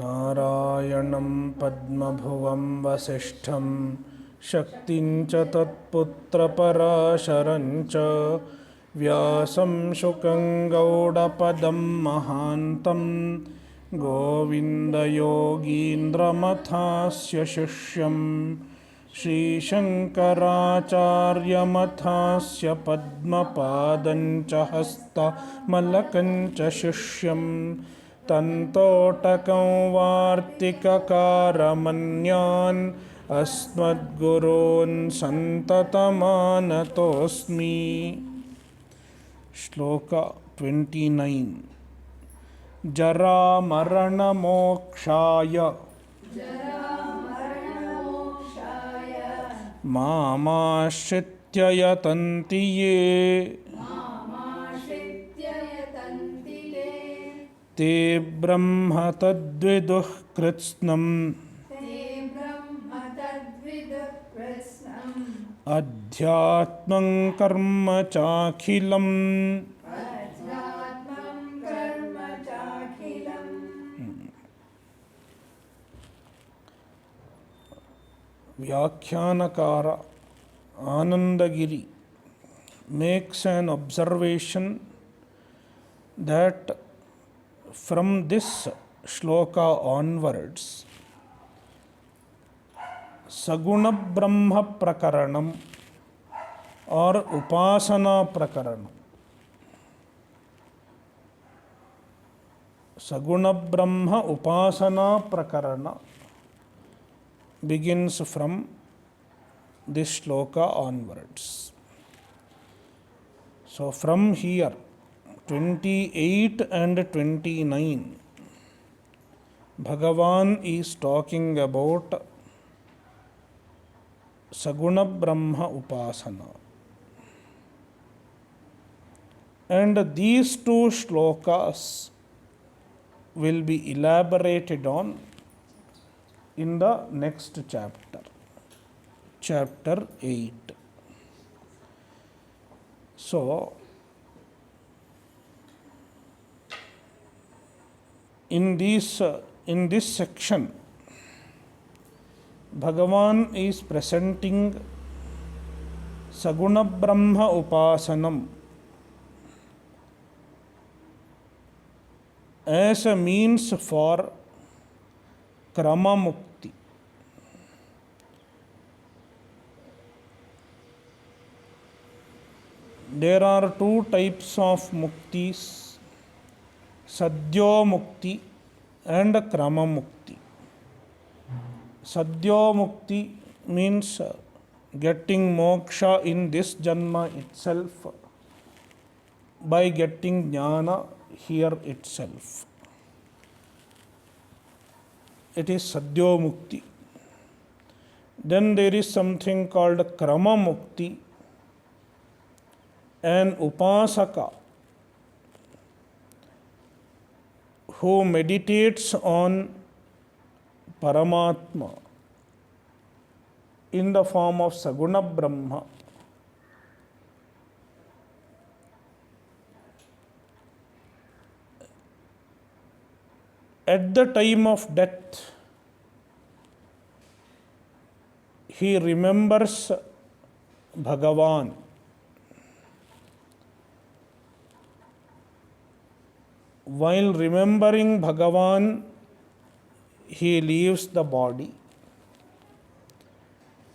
नारायणं पद्मभुवं वसिष्ठं शक्तिं च तत्पुत्रपराशरं च व्यासं शुकं गौडपदं महान्तं गोविन्दयोगीन्द्रमथास्य शिष्यं श्रीशङ्कराचार्यमथास्य पद्मपादं च हस्तमलकं च शिष्यं तन्तोटकं वार्तिककारमन्यान् अस्मद्गुरून् सन्ततमानतोऽस्मि। श्लोक 29। जरामरणमोक्षाय मामाश्रित्य यतन्ति ये ते ब्रह्म तद्विदुः कृत्स्नम् अध्यात्मं कर्म चाखिलम्। व्याख्यानकार Anandagiri makes an observation that from this shloka onwards, Saguna Brahma Prakaranam or Upasana Prakaranam, Saguna Brahma Upasana Prakarana begins from this shloka onwards. So from here 28 and 29 Bhagavan is talking about Saguna Brahma Upasana, and these two shlokas will be elaborated on in the next chapter, chapter 8. So in this section, Bhagavan is presenting Saguna Brahma Upasanam as a means for Krama Mukti. There are two types of muktis, Sadhyo Mukti and Krama Mukti. Sadhyo Mukti means getting moksha in this janma itself by getting jnana here itself. It is Sadhyo Mukti. Then there is something called Krama Mukti. An upasaka who meditates on Paramatma in the form of Saguna Brahma at the time of death, he remembers Bhagavan. While remembering Bhagavan, he leaves the body,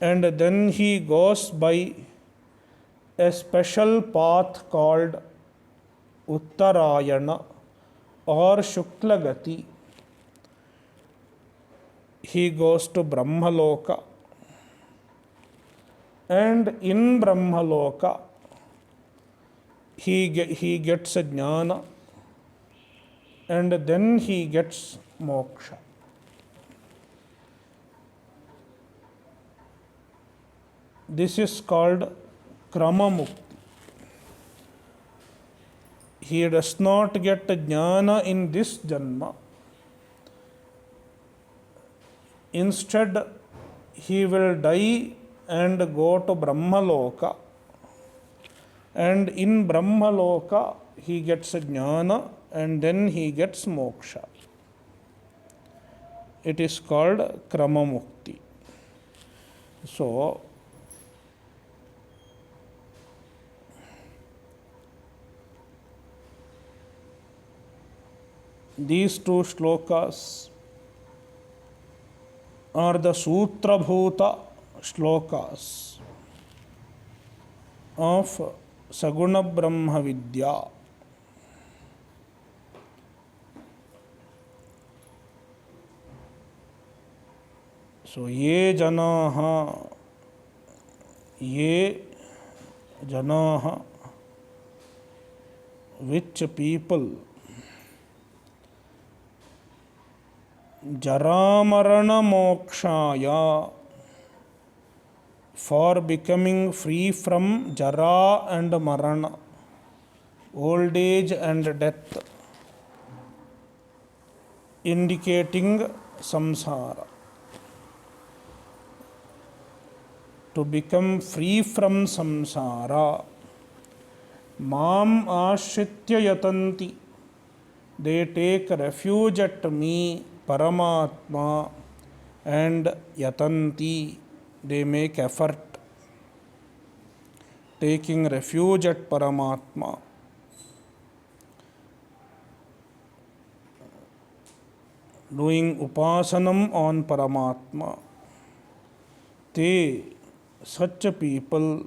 and then he goes by a special path called Uttarayana or Shuklagati. He goes to Brahmaloka, and in Brahmaloka he gets a jnana, and then he gets moksha. This is called Krama Mukti. He does not get jnana in this janma. Instead, he will die and go to Brahmaloka, and in Brahmaloka he gets jnana and then he gets moksha. it is called Krama Mukti. So, these two shlokas are the Sutrabhuta shlokas of Saguna Brahma Vidya. So, ye janaha, which people Jaramarana mokshaya, for becoming free from Jara and Marana, old age and death, indicating samsara. To become free from samsara, mam ashritya yatanti, they take refuge at me, Paramatma, and yatanti, they make effort, taking refuge at Paramatma. Doing upasanam on Paramatma. They, such people,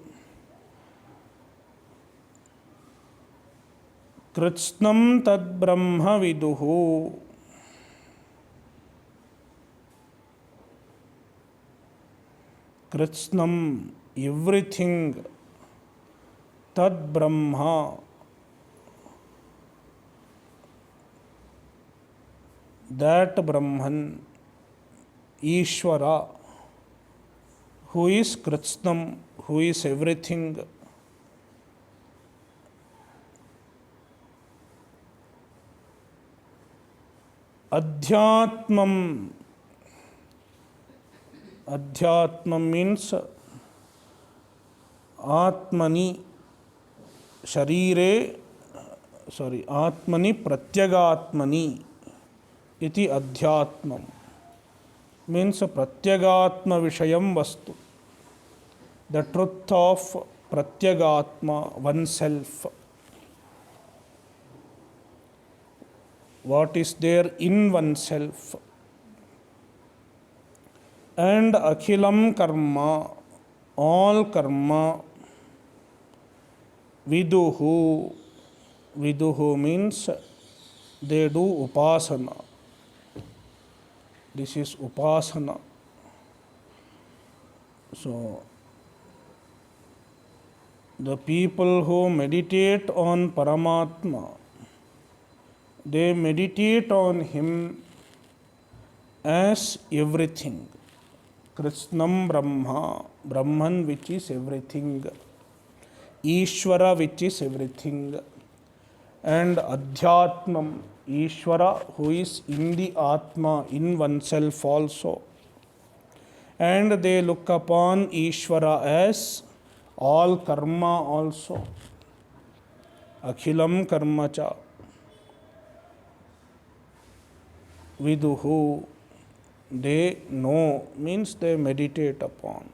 Kritsnam tad brahma viduhu, Kritsnam, everything, tad brahma, that Brahman, Ishvara, who is Kritsnam, who is everything. Adhyatmam, Adhyatmam means Atmani, Sharire, Atmani Pratyagatmani, iti Adhyatmam, means Pratyagatma Vishayam Vastu, the truth of Pratyagatma, oneself. What is there in oneself. And Akhilam Karma, all karma, Viduhu, Viduhu means they do upasana. This is upasana. So, the people who meditate on Paramatma, they meditate on him as everything. Krishnam Brahma, Brahman which is everything. Ishvara which is everything. And Adhyatmam, Ishvara who is in the Atma, in oneself also. And they look upon Ishvara as all karma also. Akhilam karmacha. Viduhu, they know, means they meditate upon.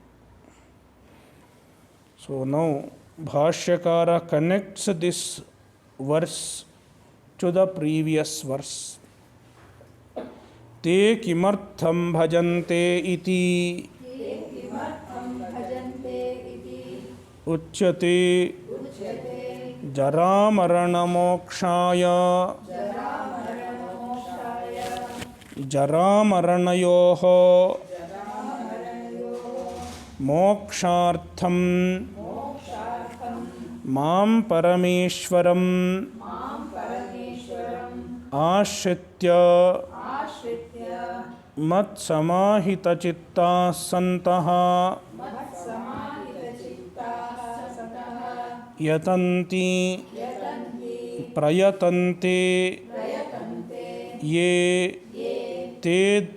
So now Bhashyakara connects this verse to the previous verse. Te kimartham bhajante iti uchyate jara marana mokshaya jara maranayoho mokshartham mam parameshwaram ashritya mat samahita citta santaha yatanti prayatante ye te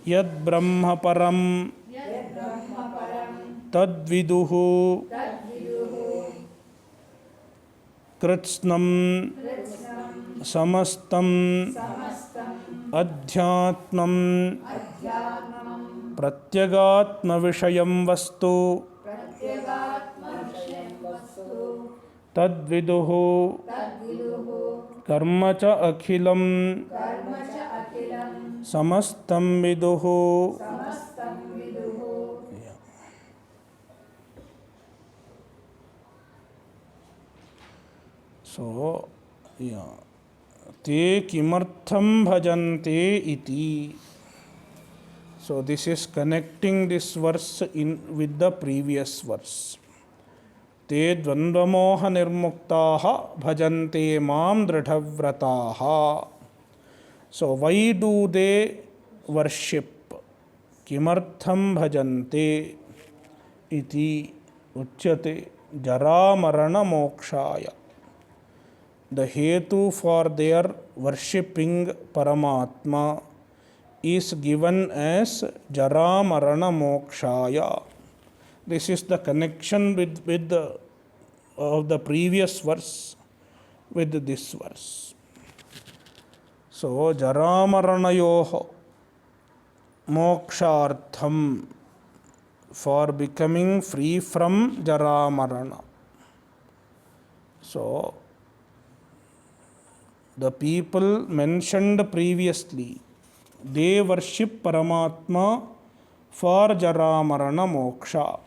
yad brahma param tad viduhu kritsnam samastam अध्यात्मं प्रत्यगात्मविषयं वस्तु तद्विदुः कर्म च अखिलं समस्तं विदुः. So, yeah. ते किमर्थं भजन्ते इति. So this is connecting this verse in with the previous verse. ते द्वन्द्वमोह निर्मुक्ताः भजन्ते मां दृढव्रताः. So why do they worship? किमर्थं भजन्ते इति उच्यते जरा मरण मोक्षाय. The hetu for their worshipping Paramatma is given as Jara Marana Mokshaya. This is the connection with the of the previous verse with this verse. So Jara Maranayoho Mokshartham, for becoming free from Jara Marana. So the people mentioned previously, they worship Paramatma for Jara Marana Moksha.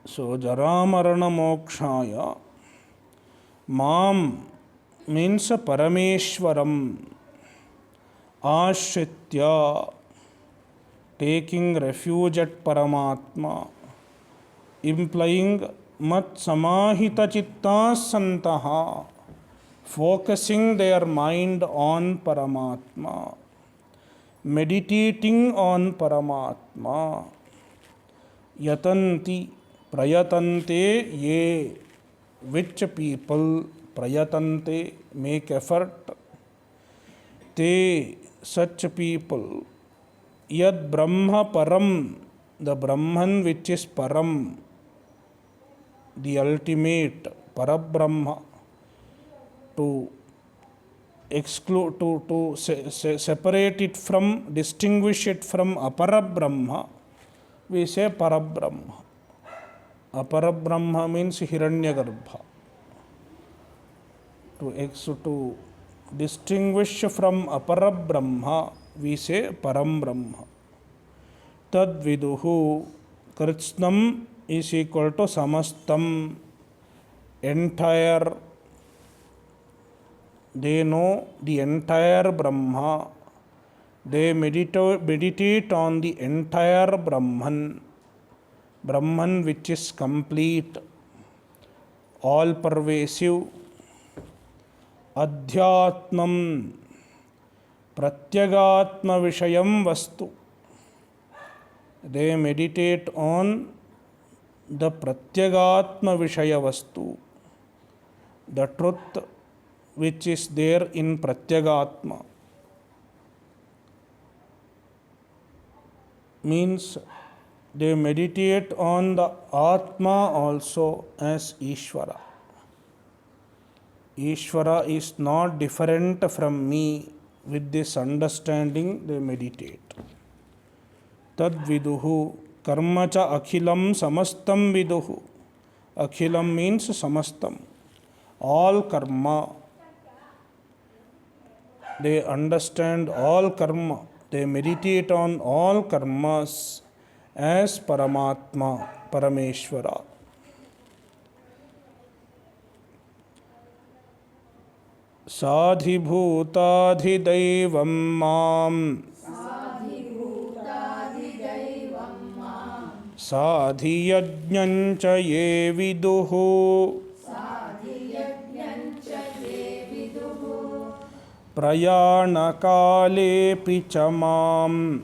So Jara Marana Mokshaya, Mam means Parameshwaram, Ashritya, taking refuge at Paramatma, implying mat samahita chittas santaha, focusing their mind on Paramatma, meditating on Paramatma. Yatanti, prayatante ye, which people prayatante, make effort. Te, such people. Yad Brahma Param, the Brahman which is Param, the ultimate, Parabrahma, to exclude, to separate it from, distinguish it from Aparabrahma, we say Parabrahma. Aparabrahma means Hiranyagarbha. To distinguish from Aparabrahma, we say Param Brahma. Tad viduhu, Kritsnam is equal to Samastam, entire. They know the entire Brahma. They meditate on the entire Brahman. Brahman which is complete, all pervasive. Adhyatmam, Pratyagatma Vishayam Vastu. They meditate on the Pratyagatma Vishaya Vastu, the truth which is there in Pratyagatma. Means they meditate on the Atma also as Ishvara. Ishvara is not different from me. With this understanding, they meditate. Tad viduhu, karma cha akhilam samastam viduhu. Akhilam means samastam, all karma. They understand all karma. They meditate on all karmas as Paramatma, Parameshwara. Sadhibhutadhidaivam mam, sadhiyajñancha ye viduhu, prayanakalepi cha mam,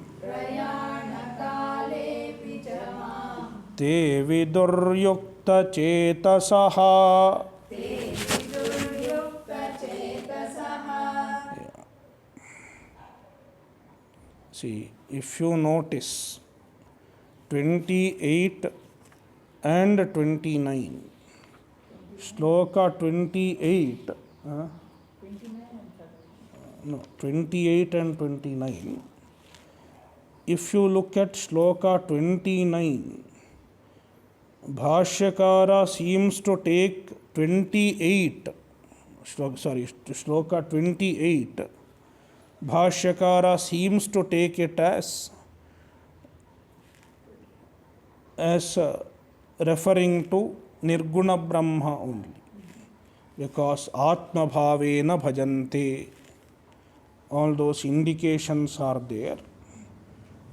te viduryukta chetasaha. See, if you notice, 28 and 29. Shloka 28. No, 28 and 29. If you look at Shloka 29, Bhashyakara seems to take 28. Shloka 28. Bhashyakara seems to take it as referring to Nirguna Brahma only, because Atma Bhavena Bhajante, all those indications are there,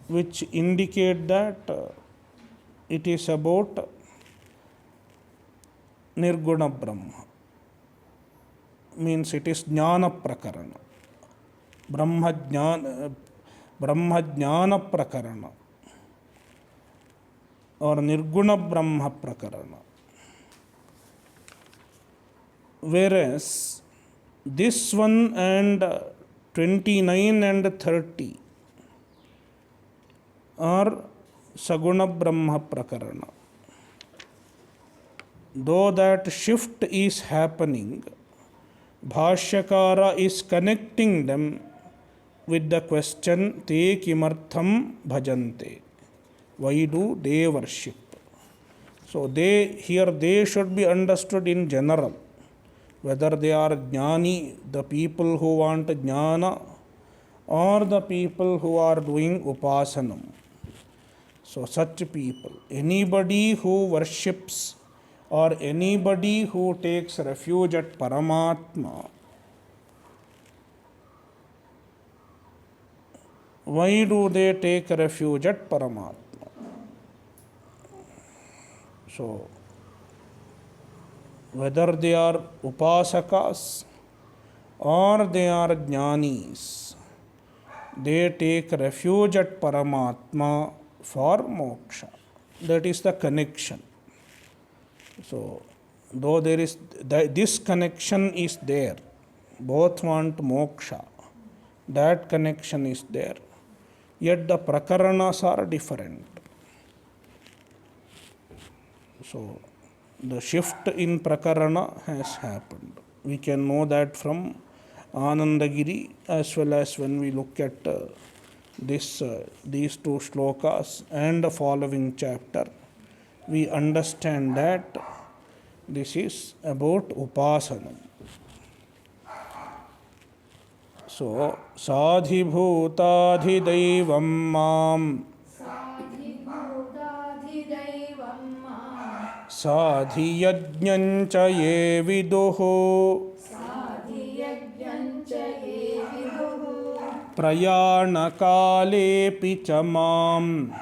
which indicate that it is about Nirguna Brahma. Means it is Jnana Prakarana. Brahma Jnana Prakarana or Nirguna Brahma Prakarana. Whereas this one and 29 and 30 are Saguna Brahma Prakarana. Though that shift is happening, Bhashyakara is connecting them with the question, Te kimartham bhajante? Why do they worship? So they should be understood in general, whether they are jnani, the people who want jnana, or the people who are doing upasanam. So such people, anybody who worships or anybody who takes refuge at Paramatma, why do they take refuge at Paramatma? So, whether they are upasakas or they are jnanis, they take refuge at Paramatma for moksha. That is the connection. So, though there is this connection is there, both want moksha, that connection is there, yet the prakaranas are different. So, the shift in prakarana has happened. We can know that from Anandagiri, as well as when we look at these two shlokas and the following chapter, we understand that this is about upasanam. So, sadhibhutadhidaivam mam sadhiyajñancha ye viduhu prayanakalepi cha mam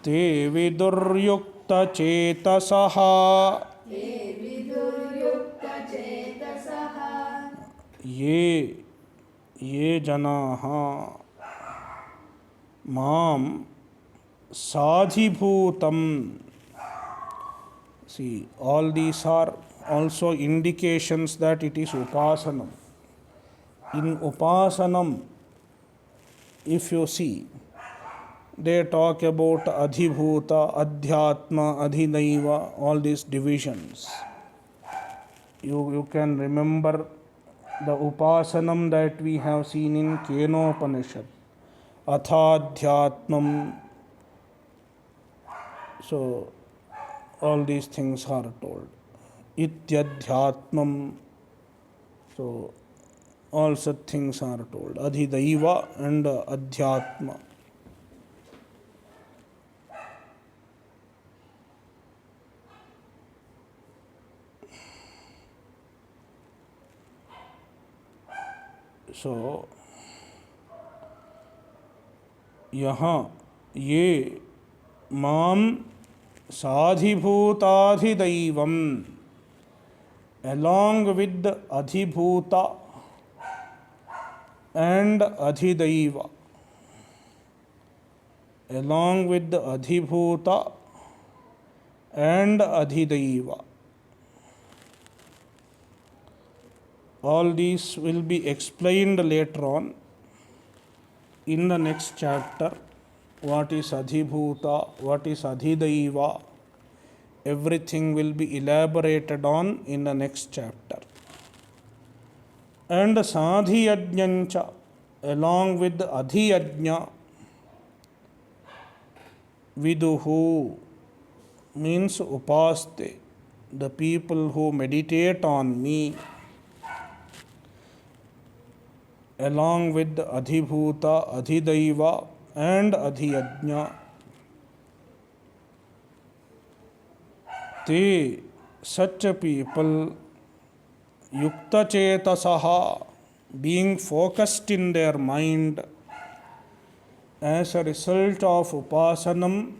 te viduryukta chetasaha ye janaha mam sadhibhutam. See, all these are also indications that it is upasanam. In upasanam, if you see, they talk about adhibhuta, adhyatma, adhinaiva, all these divisions. You can remember the upasanam that we have seen in Kenopanishad. Athadhyatmam. So, all these things are told. Ityadhyatmam. So, all such things are told. Adhidaiva and adhyatma. So, यहाँ ये माम sadhibhutadhidaivam, along with the adhibhuta and adhidaiva, along with the adhibhuta and adhidaiva. All these will be explained later on in the next chapter. what is Adhibhuta, what is Adhidaiva, everything will be elaborated on in the next chapter. And Sadhiyajnancha, along with Adhiyajna, Viduhu means Upaste, the people who meditate on me, along with Adhibhuta, Adhidaiva and Adhiyajna. They, such a people, Yukta Chetasaha, being focused in their mind, as a result of Upasanam,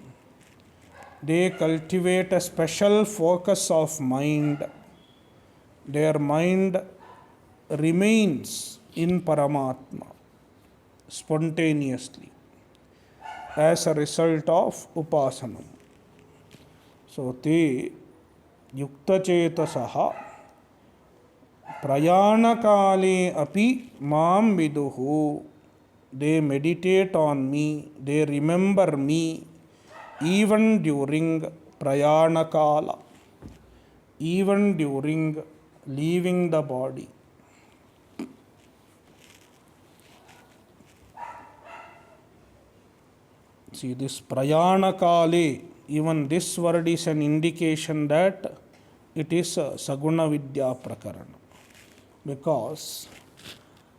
they cultivate a special focus of mind. Their mind remains in Paramatma spontaneously as a result of Upasanam. So, te Yukta Chetasaha Prayanakale api mam viduhu. They meditate on me, they remember me even during Prayanakala, even during leaving the body. See, this Prayanakale, even this word is an indication that it is a Saguna Vidya Prakarana. Because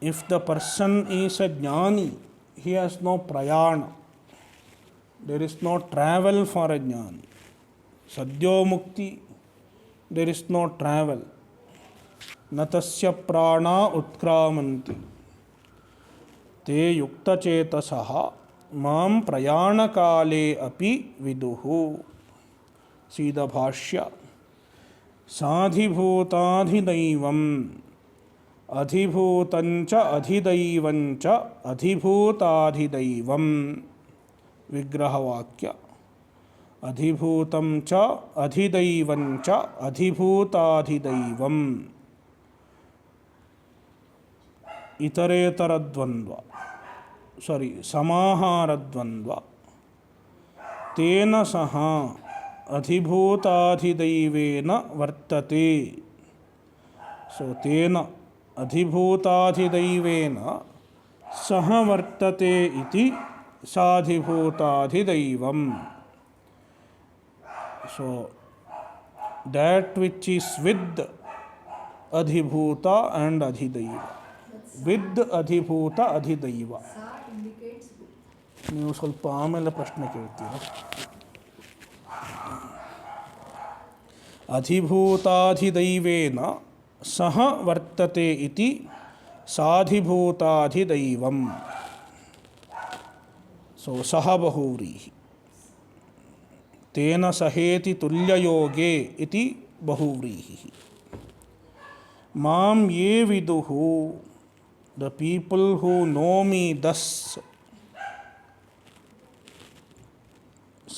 if the person is a Jnani, he has no prayana. There is no travel for a Jnani. Sadhyo Mukti, there is no travel. Natasya prana utkramanti. Te yukta chetasaha mam prayana kale api viduhu. See the bhashya. Sadhibhutadhidaivam Adhibhutancha Adhidaivancha Adhibhutadhidaivam. Vigrahavakya. Adhibhutamcha Adhidaivancha Adhibhutadhidaivam. Itaretara Samaharadvandva. Tena saha Adhibhutadhidaivena vartate. So, tena Adhibhutadhidaivena saha vartate iti Sadhibhutadhidaivam. So, that which is with Adhibhuta and Adhidaiva. With Adhibhuta Adhidaiva. ನೀವು ಸ್ವಲ್ಪ ಆಮೇಲೆ ಪ್ರಶ್ನೆ ಕೇಳ್ತೀರಾ. ಅಧಿಭೂತಾಧಿದೈವೇನ ಸಹ ವರ್ತತೆ ಇತಿ ಸಾಧಿಭೂತಾಧಿದೈವಂ. So ಸಹ ಬಹುವ್ರೀಹಿ. ತೇನ ಸಹೇತಿ ತುಲ್ಯಯೋಗೆ ಇತಿ ಬಹುವ್ರೀಹಿ. ಮಾಂ ಯೇ ವಿದುಹು, the people who know me thus.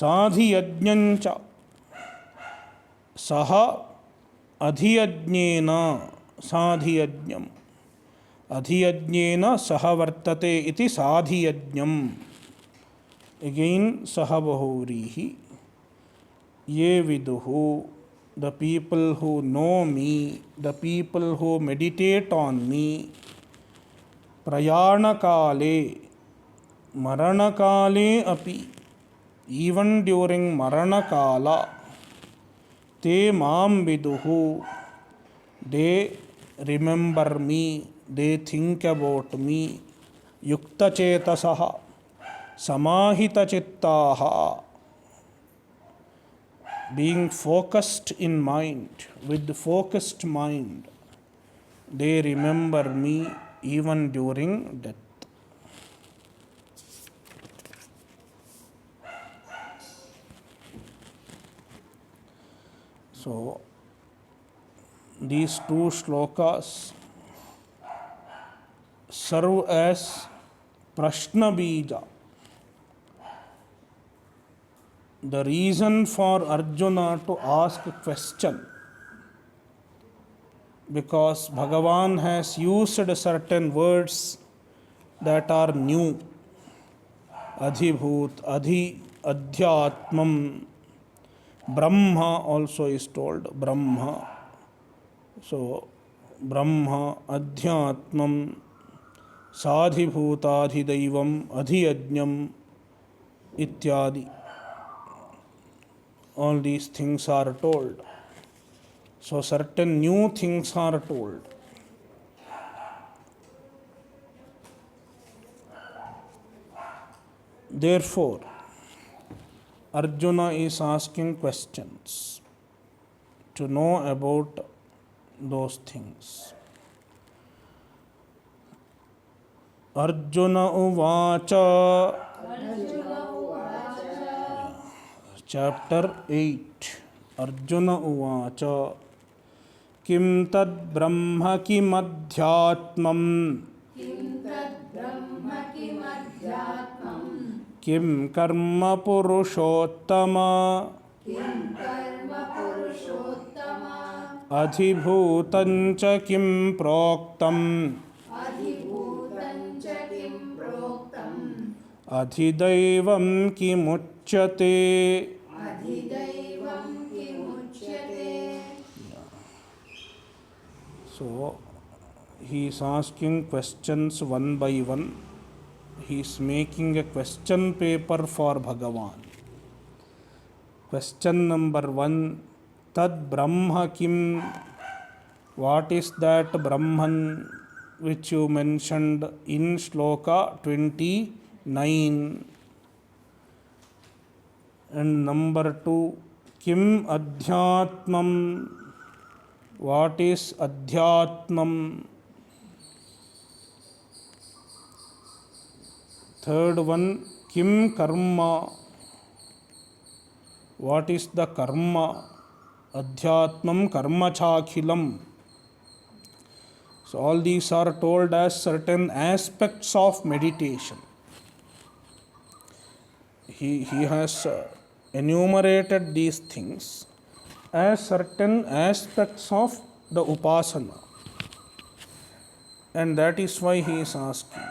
ಸಾಧಿಯಜ್ಞಂಚ ಸಹ ಅಧಿಯಜ್ಞೇನ ಸಾಧಿಯಜ್ಞಂ. ಅಧಿಯಜ್ಞೇನ ಸಹ ವರ್ತತೆ ಇತಿ ಸಾಧಿಯಜ್ಞಂ. Again saha bahuvrihi. Ye viduhu, the people who know me, the people who meditate on me. Prayanakale, maranakale api, even during maranakala. Te mam viduhu, they remember me, they think about me. Yukta chetasaha, samahita chittaha, being focused in mind, with focused mind, they remember me even during death. So, these two shlokas serve as Prashna Bija, the reason for Arjuna to ask a question, because Bhagavan has used certain words that are new. adhibhut, adhyatmam. Brahma also is told, Brahma. So Brahma, adhyatmam, sadhibhutadhidaivam, adhiyajnam ityadi. All these things are told. So certain new things are told. Therefore, Arjuna is asking questions to know about those things. Arjuna uvacha, chapter 8. Arjuna uvacha, kim tad brahma kim adhyatmam, kim karma purushottama, adhibhutam cha kim proktam, adhidaivam kimuchyate. So he is asking questions one by one. He is making a question paper for Bhagavan. Question number 1, Tad Brahma Kim? What is that Brahman which you mentioned in Shloka 29? And number 2, Kim Adhyatmam? What is Adhyatmam? Third one, Kim Karma? What is the karma? Adhyatmam karma chakhilam. So all these are told as certain aspects of meditation. He has enumerated these things as certain aspects of the upasana. And that is why he is asking,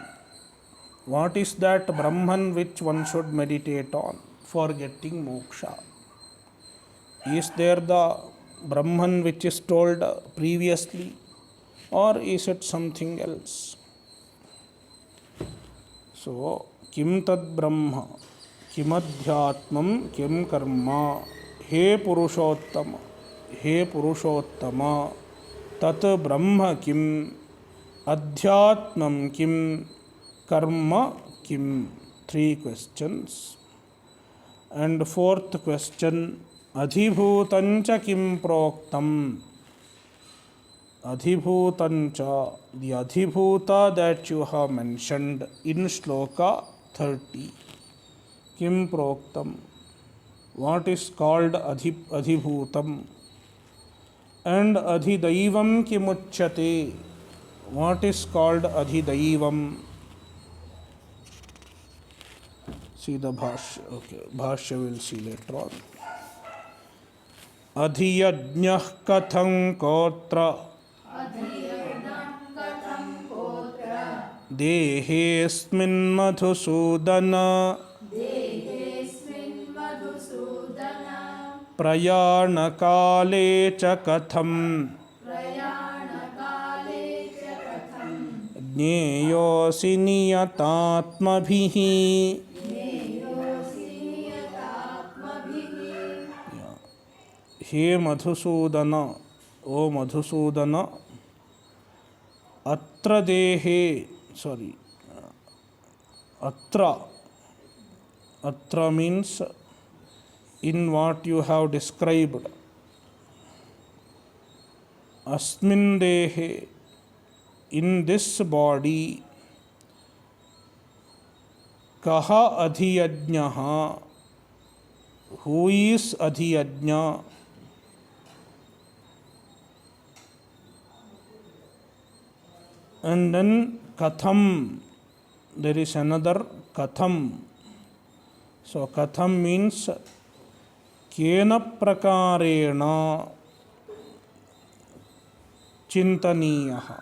what is that Brahman which one should meditate on for getting moksha? Is there the Brahman which is told previously, or is it something else? So, kim tad Brahma, kim adhyatmam, kim karma, he Purushottama, tat Brahma kim, adhyatmam kim, karma kim. 3 questions. And 4th question, adhibhutancha kim proktam. Adhibhutancha, the adhibhuta that you have mentioned in Shloka 30. Kim proktam. What is called adhibhutam? And adhidaivam kimuchyate. What is called adhidaivam? See the bhashya. Okay, bhashya we'll see later on. Adhiyajñah katham kotra, dehesmin madhusudana, prayanakale cha katham, jñeyosi niyatatmabhihi. He Madhusudana, O Madhusudana, atra dehe, atra means in what you have described. Asmin dehe, in this body, kaha adhiyajñaha, who is adhiyajña? And then katham, there is another katham. So katham means kena prakarena chintaniyaha.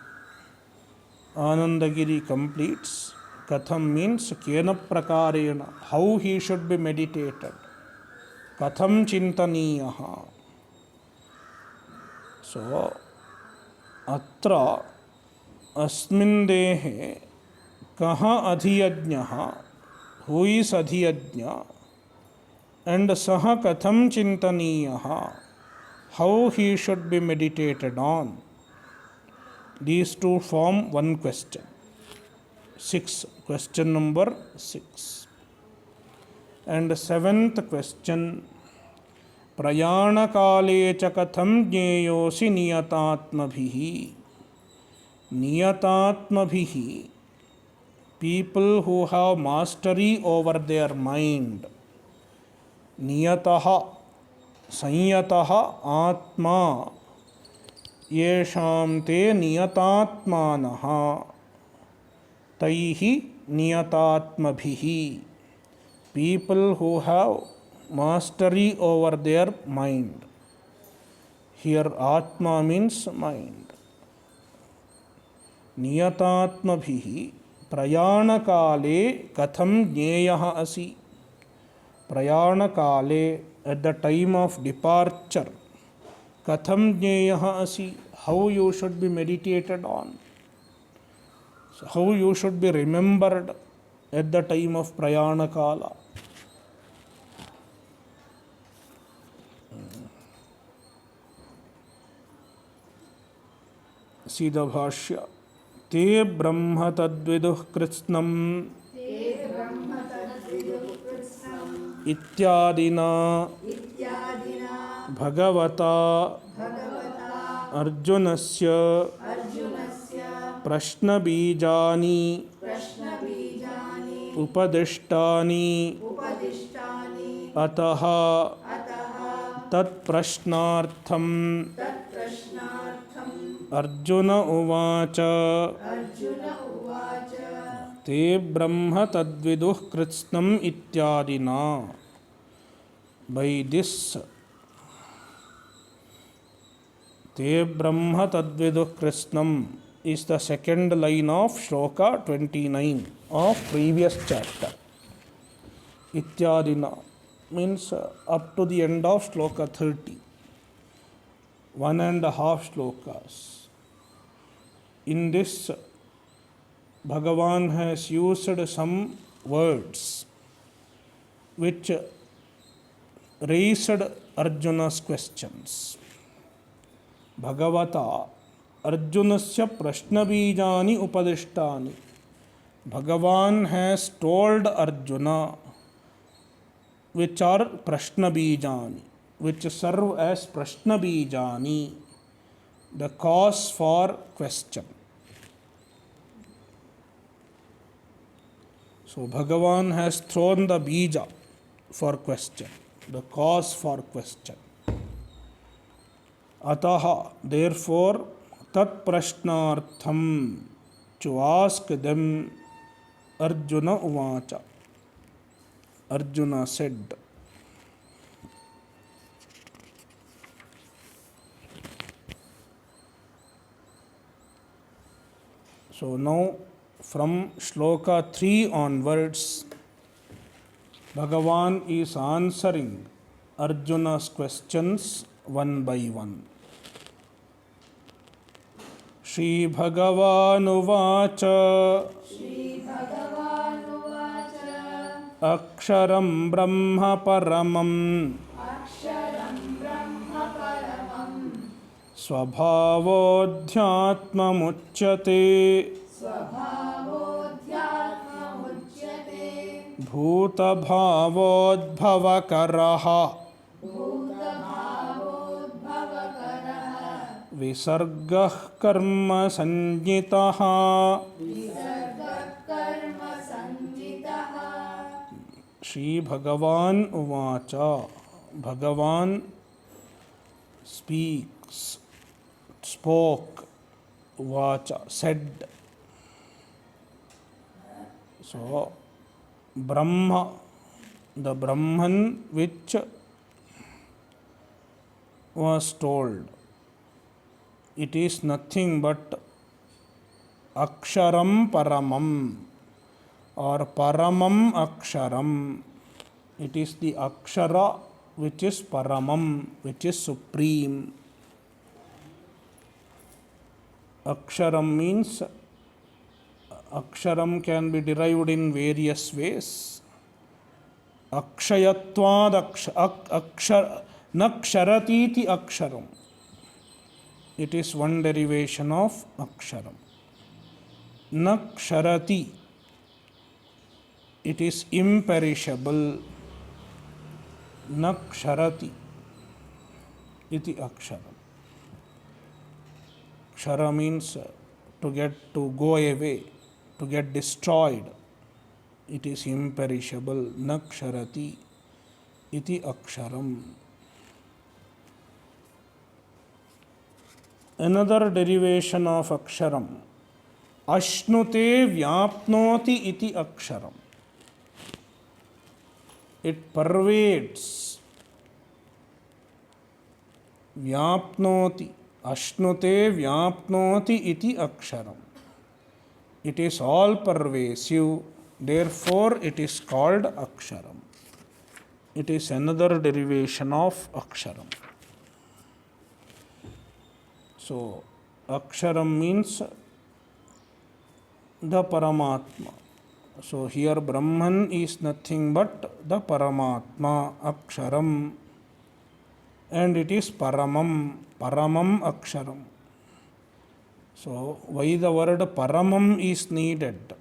Anandagiri completes, Katham means kena prakarena, how he should be meditated. Katham chintaniyaha. So, atra अस्मिन् देहे कः अधियज्ञः, who is adhiyajna, and सः कथं चिन्तनीयः, how he should be meditated on. These two form one question. 6. Question number 6. And seventh question. प्रयाणकाले च कथं ज्ञेयोऽसि नियतात्मभिः. Niyatatmabhihi, people who have mastery over their mind. Niyataha, sanyataha atma, yesham te niyatatmanaha, taihi niyatatmabhihi. People who have mastery over their mind. Here atma means mind. नियतात्मभिः प्रयाणकाले कथं ज्ञेयः असि. प्रयाणकाले, at the time of departure, कथं ज्ञेयः असि, how you should be meditated on, so how you should be remembered at the time of prayanakala. See the bhashya. ते ब्रह्म तद्विदुः कृत्स्नम् इत्यादिना भगवता अर्जुनस्य प्रश्नबीजानि उपदिष्टानि अतः तत्प्रश्नार्थम् अर्जुन उवाच ते ब्रह्म तद्विदुः कृत्स्नम् इत्यादिना. By this, te brahma tadviduh krishnam is the second line of shloka 29 of previous chapter. Ityadina means up to the end of shloka 30. 1.5 shlokas. In this, Bhagavan has used some words which raised Arjuna's questions. Bhagavata Arjunasya prashnabijani upadishtani. Bhagavan has told Arjuna which are prashnabijani, which serve as prashnabijani, the cause for question. So Bhagavan has thrown the bija for question, the cause for question. Ataha, therefore, tat prashnartham, to ask them, Arjuna uvacha. Arjuna said. So now from shloka 3 onwards, Bhagavan is answering Arjuna's questions one by one. Shri Bhagavan Aksharam Brahma Paramam Svabhavodhyatmamuchyate Bhutabhavodbhavakaraha Visargah karma sanjitaha. Shri Bhagavan uvacha. Bhagavan spoke, uvacha, said. So, Brahma, the Brahman which was told, it is nothing but Aksharam Paramam. or paramam aksharam. It is the akshara which is paramam, which is supreme. Aksharam means, aksharam can be derived in various ways. Akshayatvad naksharatiti aksharam. It is one derivation of aksharam. Naksharati, it is imperishable. Naksharati iti aksharam. Kshara means to go away, to get destroyed. It is imperishable. Naksharati iti aksharam. Another derivation of aksharam, ashnute vyapnoti iti aksharam. It pervades. Vyapnoti, ashnute vyapnoti iti aksharam. It is all pervasive, therefore it is called aksharam. It is another derivation of aksharam. So, aksharam means the Paramatma. So, here Brahman is nothing but the Paramatma, aksharam, and it is paramam, paramam aksharam. So, why the word paramam is needed?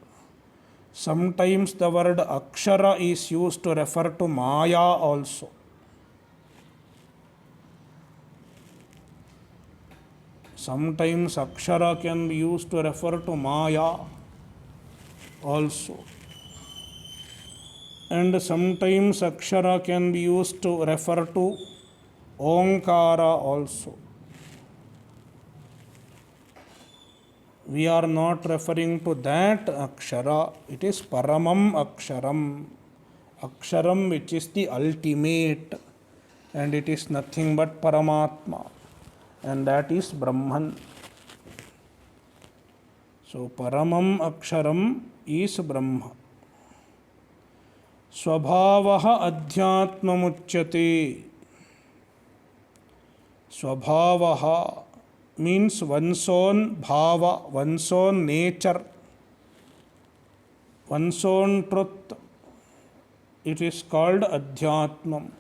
Sometimes the word akshara is used to refer to Maya also. Sometimes akshara can be used to refer to Maya also. And sometimes akshara can be used to refer to Omkara also. We are not referring to that akshara, it is paramam aksharam. Aksharam which is the ultimate, and it is nothing but Paramatma, and that is Brahman. So paramam aksharam is Brahma. Swabhavaha adhyatmamuchyate. Swabhavaha means one's own bhava, one's own nature, one's own truth. It is called adhyatmam.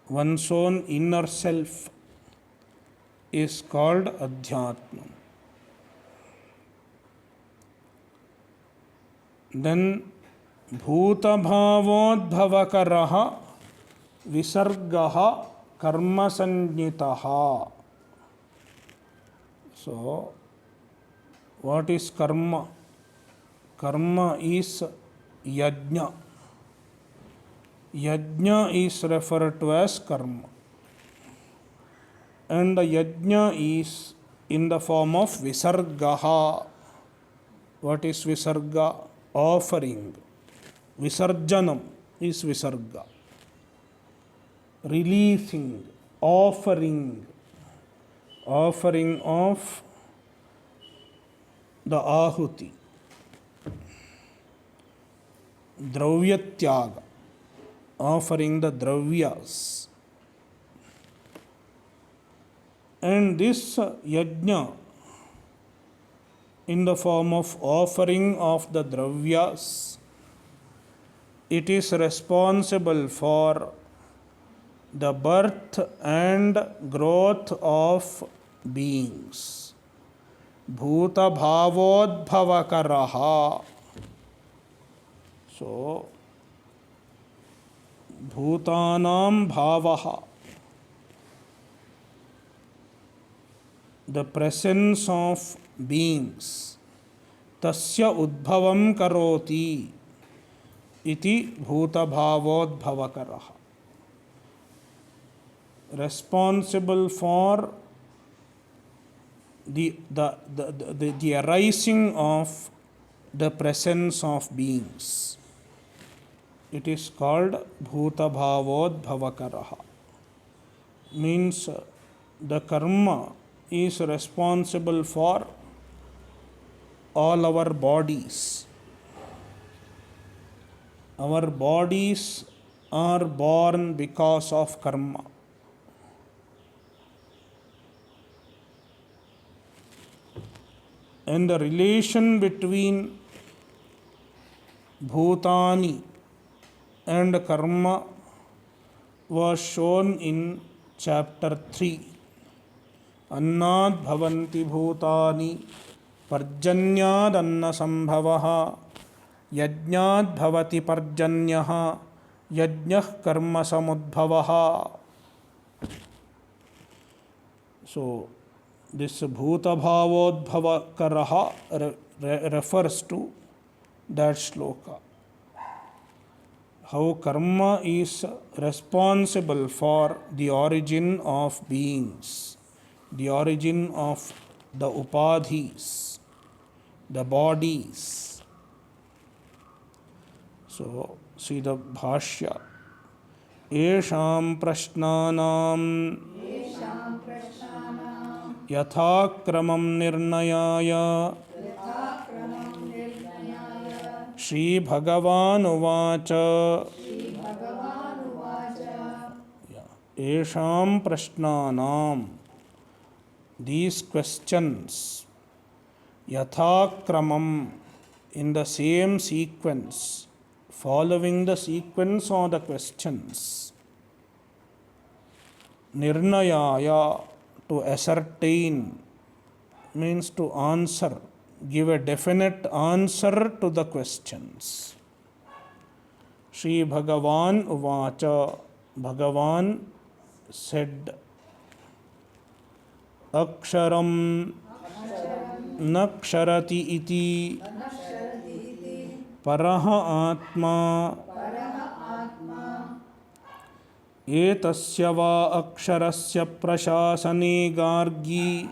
One's own inner self is called adhyatmam. Then bhutabhavodbhavakaraha visargaha karma sanjitaha. So, what is karma? Karma is yajna. Yajna is referred to as karma. And the yajna is in the form of visargaha. What is visarga? Offering. Visarjanam is visarga. Releasing, offering of the ahuti. Dravyatyaga, offering the dravyas. And this yajna, in the form of offering of the dravyas, it is responsible for the birth and growth of beings. Bhuta bhavodbhavakaraha. So, bhutanam bhavaha, the presence of beings. Tasya udbhavam karoti iti bhuta bhavodbhavakaraha. Responsible for the arising of the presence of beings. It is called bhuta bhavodbhavakaraha. Means the karma is responsible for all our bodies. Our bodies are born because of karma. And the relation between bhutani and karma was shown in chapter 3. Annad bhavanti bhutani parjanyad anna sambhavaha yajnad bhavati parjanyaha yajnah karma samudbhavaha. So this bhuta bhavodbhava karaha refers to that shloka. How karma is responsible for the origin of beings, the origin of the upadhis, the bodies. So see the bhashya. Esham prashnanam yathakramam nirnayaya Shri Bhagavan uvacha Esham prashnanam, these questions, yathakramam, in the same sequence, following the sequence of the questions, nirnayaya, to ascertain, means to answer, give a definite answer to the questions. Shri Bhagavan uvacha, Bhagavan said, Aksharam naksharati iti paraha atma etasya va aksharasya prashasane gargi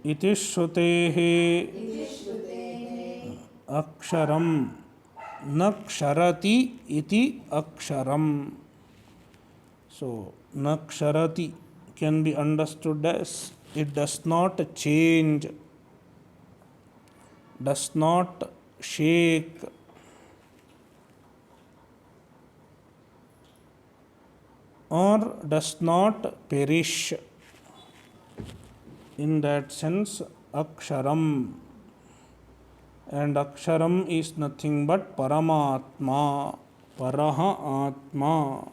iti shrutehe aksharam naksharati iti aksharam. So naksharati can be understood as it does not change, does not shake, or does not perish. In that sense, aksharam. And aksharam is nothing but paramatma, paraha atma.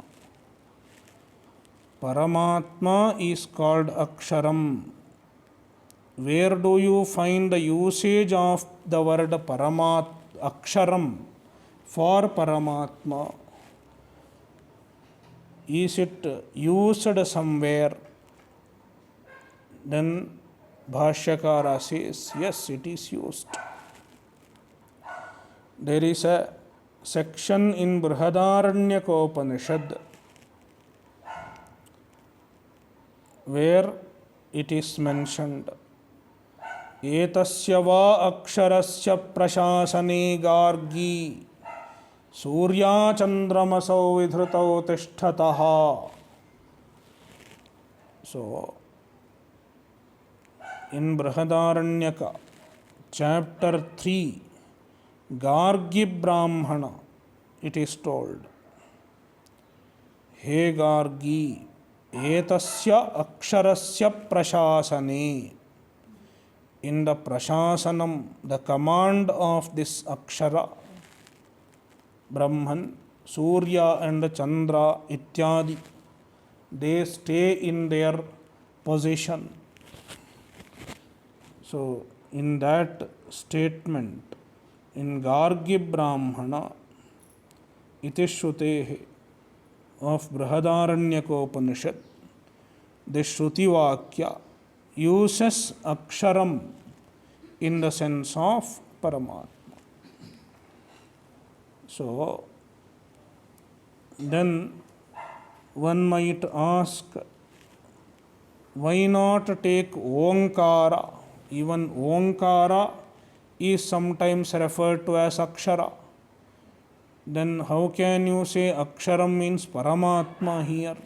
Paramatma is called aksharam. Where do you find the usage of the word aksharam for paramatma? Is it used somewhere? Then Bhashyakara says, yes, it is used. There is a section in Brihadaranyaka Upanishad where it is mentioned, Etasya va aksharasya prashasane gargi surya chandramasau vidhrutau tishtataha. So, in Brihadaranyaka, chapter 3, Gargi Brahmana, it is told, He Gargi, etasya aksharasya prashasane. In the prashasanam, the command of this akshara, Brahman, Surya and Chandra, ityadi, they stay in their position. So, in that statement, in Gargi Brahmana, iti shrutehe of Brihadaranyaka Upanishad, the Shruti Vakya uses aksharam in the sense of Paramatma. So, then one might ask, why not take Omkara? Even Omkara is sometimes referred to as Akshara. Then how can you say Aksharam means Paramatma here?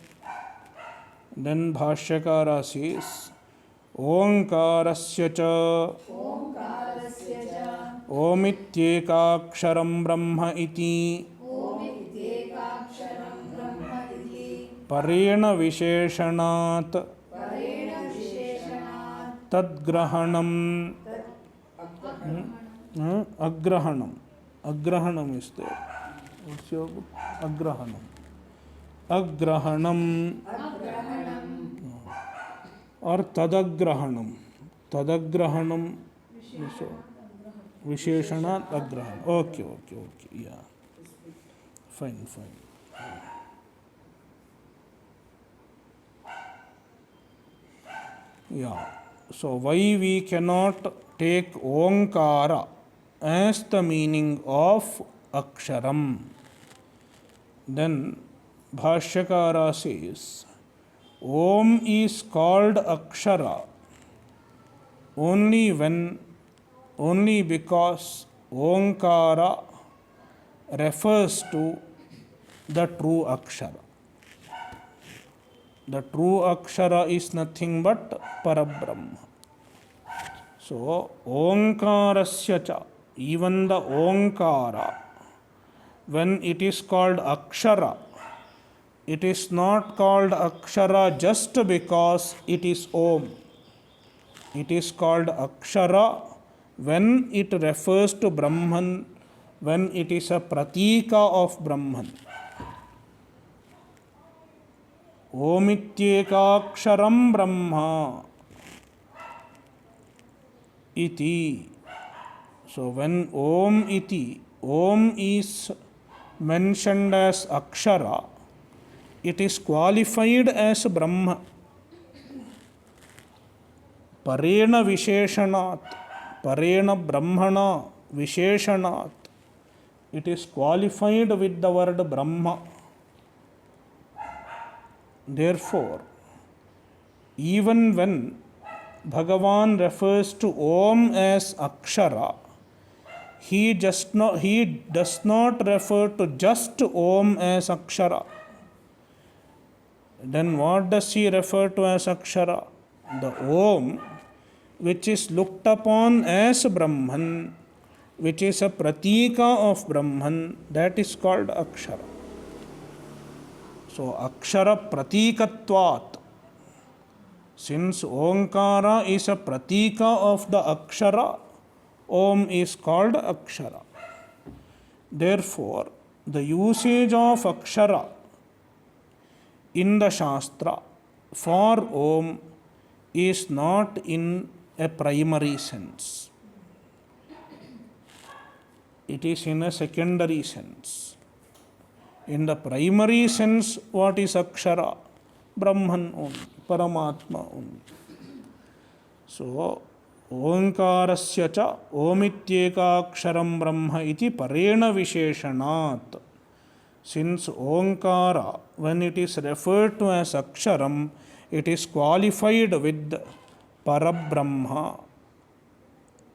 Then Bhashyakara says, Omkarasya cha Omityekaksharam Brahma iti Parena Visheshanat Tadgrahanam Agrahanam. Agrahanam is there. What's your book? Agrahanam. Agrahanam or Tadagrahanam. Tadagrahanam. Visheshanat Agrahanam. Okay. Yeah. Fine. Yeah. So why we cannot take Omkara as the meaning of Aksharam? Then Bhashyakara says, Om is called Akshara only because Omkara refers to the true Akshara. The true Akshara is nothing but Parabrahma. So, Omkarasya cha, even the Omkara, when it is called Akshara, it is not called Akshara just because it is Om. It is called Akshara when it refers to Brahman, when it is a pratika of Brahman. Omityekaksharam Brahma iti. So when Om iti, Om is mentioned as Akshara, it is qualified as Brahma. Parena Visheshanat, Parena Brahmana Visheshanat. It is qualified with the word Brahma. Therefore, even when Bhagavan refers to Om as Akshara, he does not refer to just Om as Akshara. Then what does he refer to as Akshara? The Om, which is looked upon as Brahman, which is a pratika of Brahman, that is called Akshara. So, Akshara pratikatvat. Since Omkara is a pratika of the Akshara, Om is called Akshara. Therefore, the usage of Akshara in the Shastra for Om is not in a primary sense. It is in a secondary sense. In the primary sense, what is Akshara? Brahman only, Paramatma only. So, Omkarasya cha Omityekaksharam Brahma iti Parena Visheshanat. Since Omkara, when it is referred to as Aksharam, it is qualified with Parabrahma.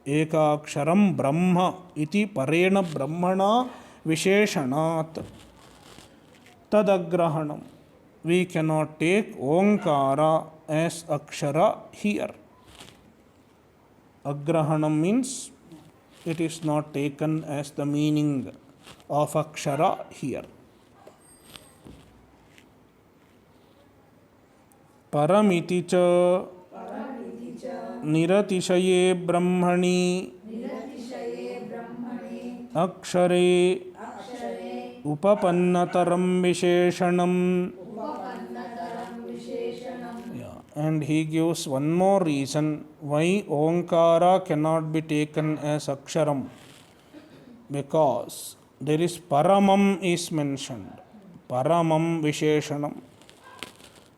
Ekaksharam Brahma iti Parena Brahmana Visheshanat. Tadagrahanam. We cannot take Omkara as Akshara here. Agrahanam means it is not taken as the meaning of Akshara here. Paramiti cha Niratishaye Brahmani Akshare Upapannataram Visheshanam. And he gives one more reason why Omkara cannot be taken as Aksharam. Because there is Paramam is mentioned. Paramam Visheshanam.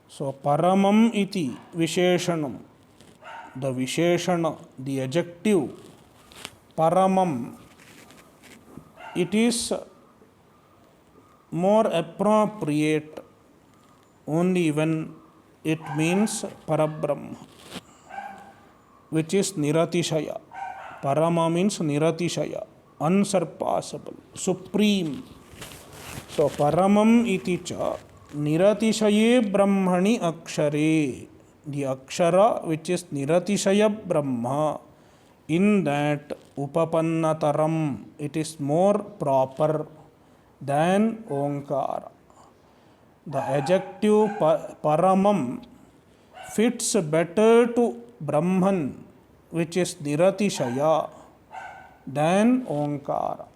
So Paramam iti Visheshanam. The Visheshana, the adjective Paramam, it is more appropriate only when it means Parabrahma, which is Niratishaya. Parama means Niratishaya, unsurpassable, supreme. So Paramam iti cha Niratishaye Brahmani Akshare, the Akshara which is Niratishaya Brahma, in that Upapannataram, it is more proper than Omkara. The adjective Paramam fits better to Brahman, which is Niratishaya, than Omkara.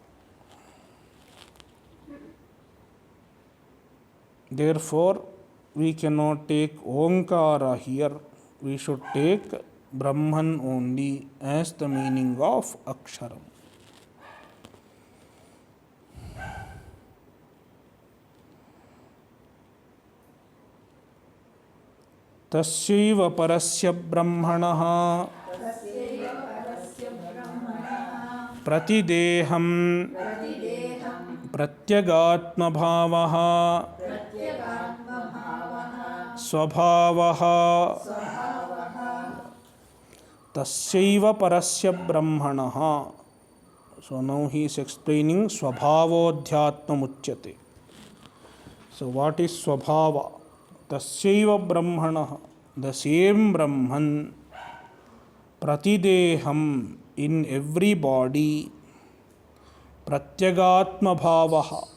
Therefore, we cannot take Omkara here. We should take Brahman only as the meaning of Aksharam. Tasyaiva parasya brahmanah pratideham pratyagatma bhavah swabhavah tasyaiva parasya brahmanah. So now he is explaining swabhavodhyatma muchyate. So what is swabhava? Tasyaiva brahmanah, the same Brahman, pratideham, in every body, pratyagatma bhavaha,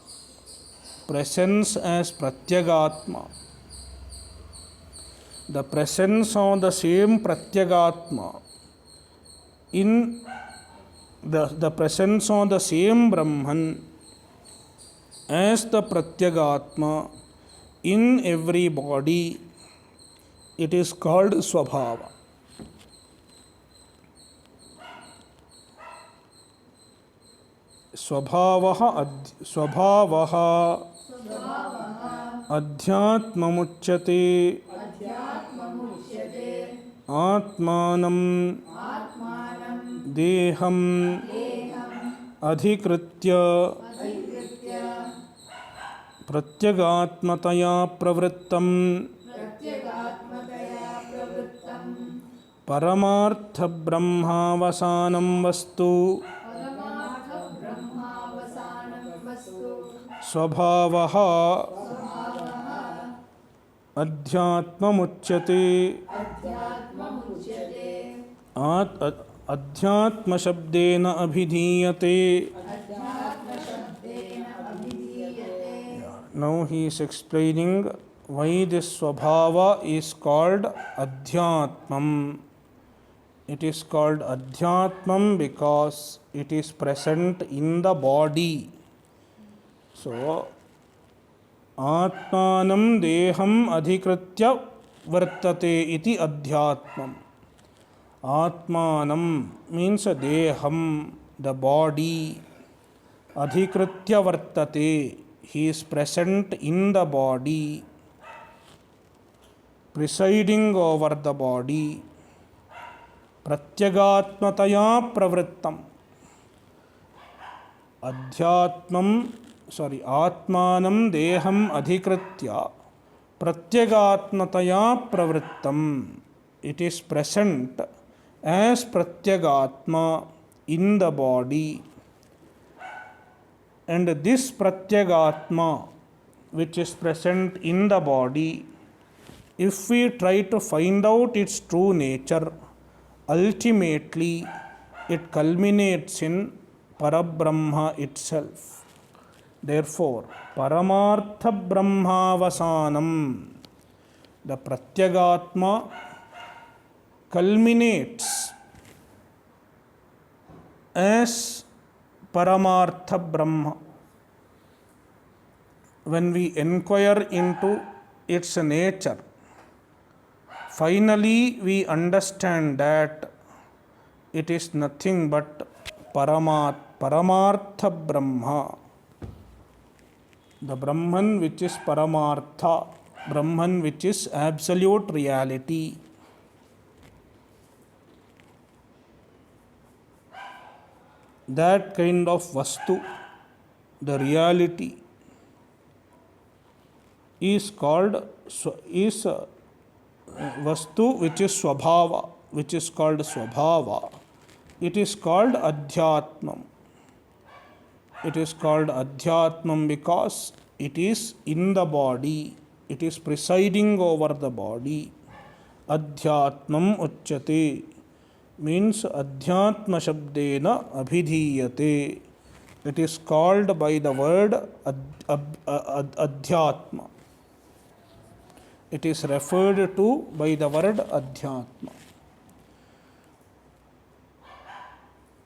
presence as pratyagatma. The presence of the same pratyagatma in the presence of the same Brahman as the pratyagatma in every body, it is called swabhava. Swabhavaha adhyatmamuchyate atmanam deham adhikritya pratyagatmataya pravrittam paramartha brahmavasanam vastu swabhavaha adhyatmamuchyate. Adhyatma shabdena abhidhiyate. Now he is explaining why this swabhava is called adhyatmam. It is called adhyatmam because it is present in the body. So, atmanam deham adhikritya vartate iti adhyatmam. Atmanam means deham, the body. Adhikritya vartate, he is present in the body, presiding over the body. Pratyagatmataya pravrittam. Atmanam deham adhikritya pratyagatmataya pravrittam. It is present as pratyagatma in the body. And this pratyagatma, which is present in the body, if we try to find out its true nature, ultimately it culminates in Parabrahma itself. Therefore, Paramartha Brahmavasanam, the Pratyagatma culminates as Paramartha Brahma. When we inquire into its nature, finally we understand that it is nothing but Paramartha Brahma. The Brahman which is Paramartha, Brahman which is absolute reality. That kind of Vastu, the reality, is called Vastu which is Swabhava, which is called Swabhava. It is called Adhyatmam. It is called Adhyatmam because it is in the body. It is presiding over the body. Adhyatmam uchyate means Adhyatma shabdena abhidhiyate. It is called by the word Adhyatma. It is referred to by the word Adhyatma.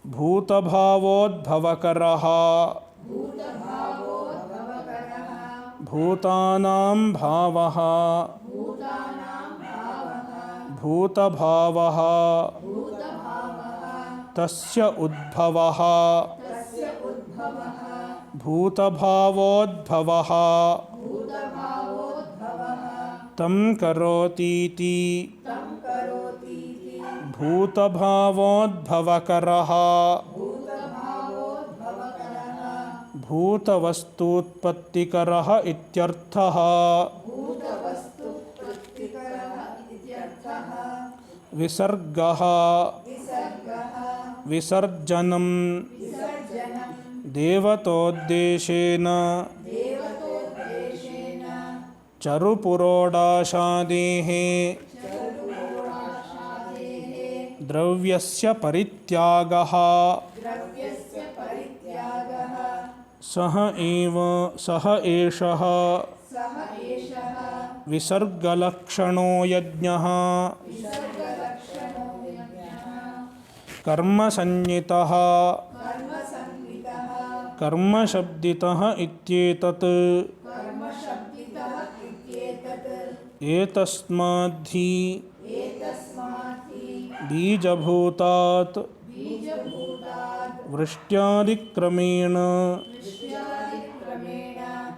Bhutabhavoddhavakaraha Bhutanam bhavaha Bhutabhavaha Tasya udbhavaha Bhutabhavoddhavaha Tam karotiti Bhutabhavoddhavakaraha Bhutavastutpattikaraha ityarthaha Visargaha Visarjanam Devatodeshena Charupurodashadehe Dravyasya parityagaha Saha eshaha Visargalakshano yajnaha Karma sanyitaha Karma shabditaha ityetat Etasmadhi Bijabhutat Vrishyadikramena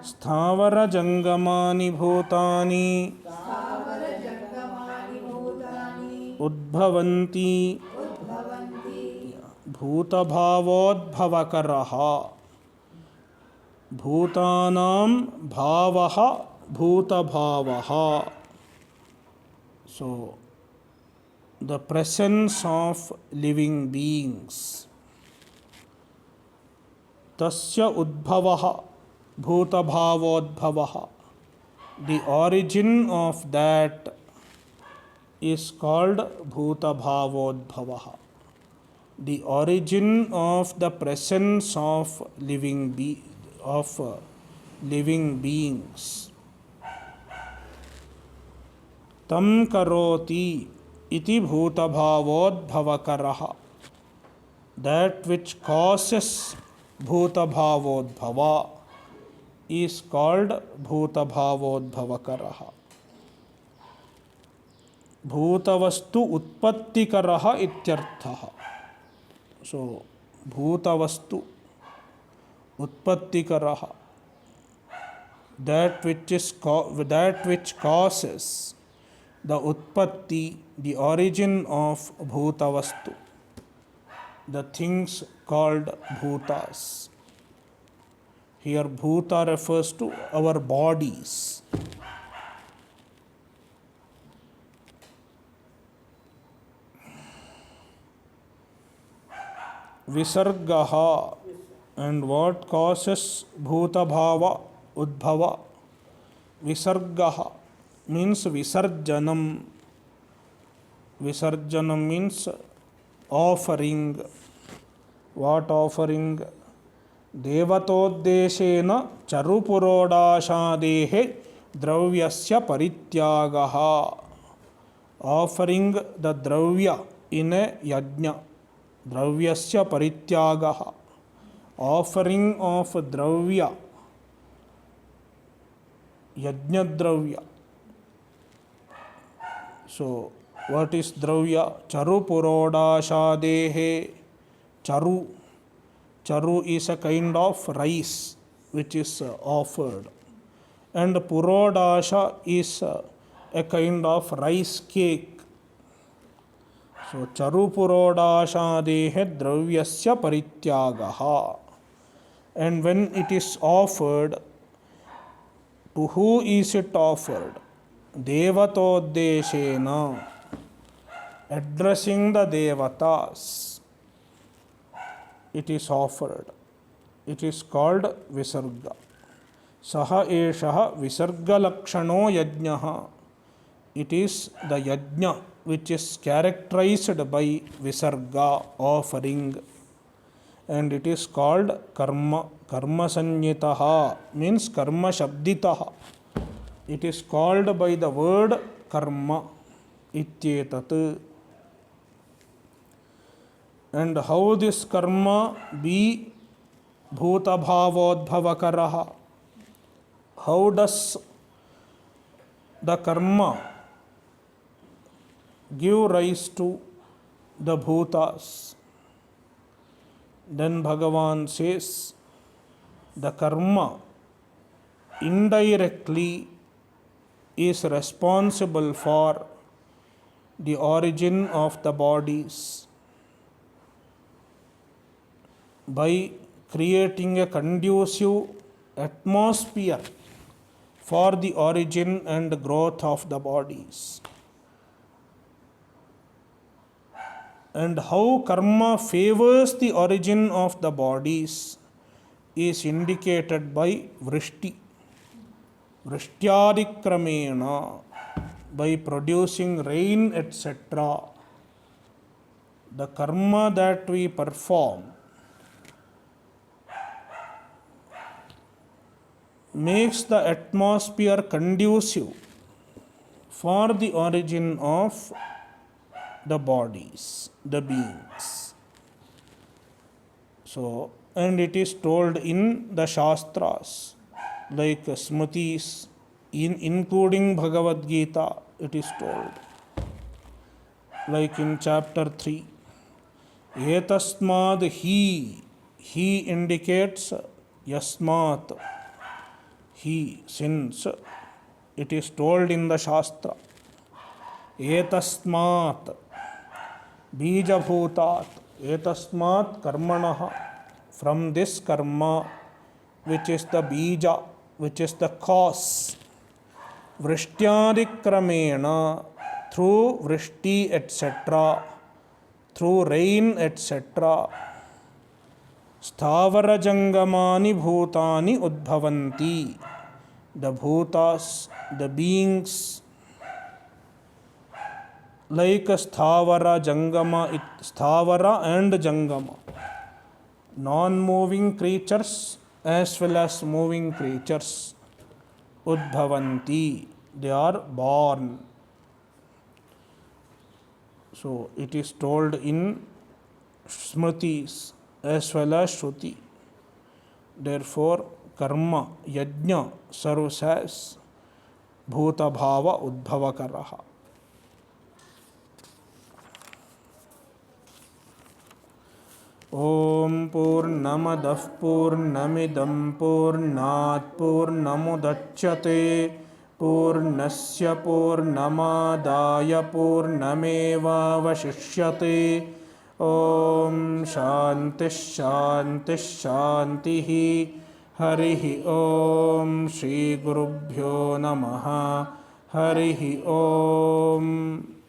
Sthavara jangamani bhutani Udbhavanti Bhutabhavoddhavakaraha Bhutanam bhavaha Bhutabhavaha. So, the presence of living beings. Tasya udbhavaha Bhutabhavoddhavaha. The origin of that is called Bhutabhavoddhavaha. The origin of the presence of living beings. Tam karoti iti bhutabhavoddhavakaraha. That which causes bhutabhavoddhava is called bhutabhavoddhavakaraha. Bhutavastu utpattikaraha ityarthaha. So, bhutavastu utpattikaraha. That which causes the utpatti, the origin of bhutavastu, the things called bhutas. Here bhuta refers to our bodies. Visargaha, and what causes bhutabhava, udbhava? Visargaha means visarjanam. Visarjanam means offering. What offering? Devatodeshena charupurodashadehe dravyasya parityagaha. Offering the dravya in a yajna. Dravyasya parityagaha. Offering of dravya, yajna dravya. So, what is dravya? Charupurodashadehe. Charu. Charu is a kind of rice which is offered. And purodasha is a kind of rice cake. So, charupurodashadehe dravyasya parityagaha. And when it is offered, to who is it offered? Devatodeshena, addressing the devatas, it is offered. It is called visarga. सह एषः विसर्गलक्षणो यज्ञः. It is the yajna which is characterized by visarga, offering, and it is called karma. Karma sanyitaha means karma shabditaha. It is called by the word karma ityetat. And how this karma be bhutabhavodbhavakaraha? How does the karma give rise to the bhutas? Then Bhagavan says the karma indirectly is responsible for the origin of the bodies by creating a conducive atmosphere for the origin and growth of the bodies. And how karma favors the origin of the bodies is indicated by vrishti. Vrishyadikramena, by producing rain, etc. The karma that we perform makes the atmosphere conducive for the origin of the bodies, the beings. So, and it is told in the Shastras, like Smritis, including Bhagavad Gita, it is told. Like in chapter 3, Etasmad he indicates yasmat, he, since. It is told in the Shastra, Etasmat Bijabhutat, Etasmat Karmanaha, from this karma, which is the bija, which is the cause, Vrishyadikramena, through vrishti, etc., through rain, etc., Sthavara Jangamani Bhutani Udbhavanti, the bhutas, the beings, like sthavara, jangama, sthavara and jangama, non-moving creatures as well as moving creatures, udbhavanti, they are born. So it is told in Smritis as well as Shruti. Therefore, karma, yajna serves as bhuta bhava udbhavakaraha. Om Purnamadah Purnamidam Purnat Purnamudachyate Purnasya Purnamadaya Purnameva Vashishyate. Om Shanti Shanti Shantihi. Harihi Om Shri Gurubhyo Namaha. Harihi Om.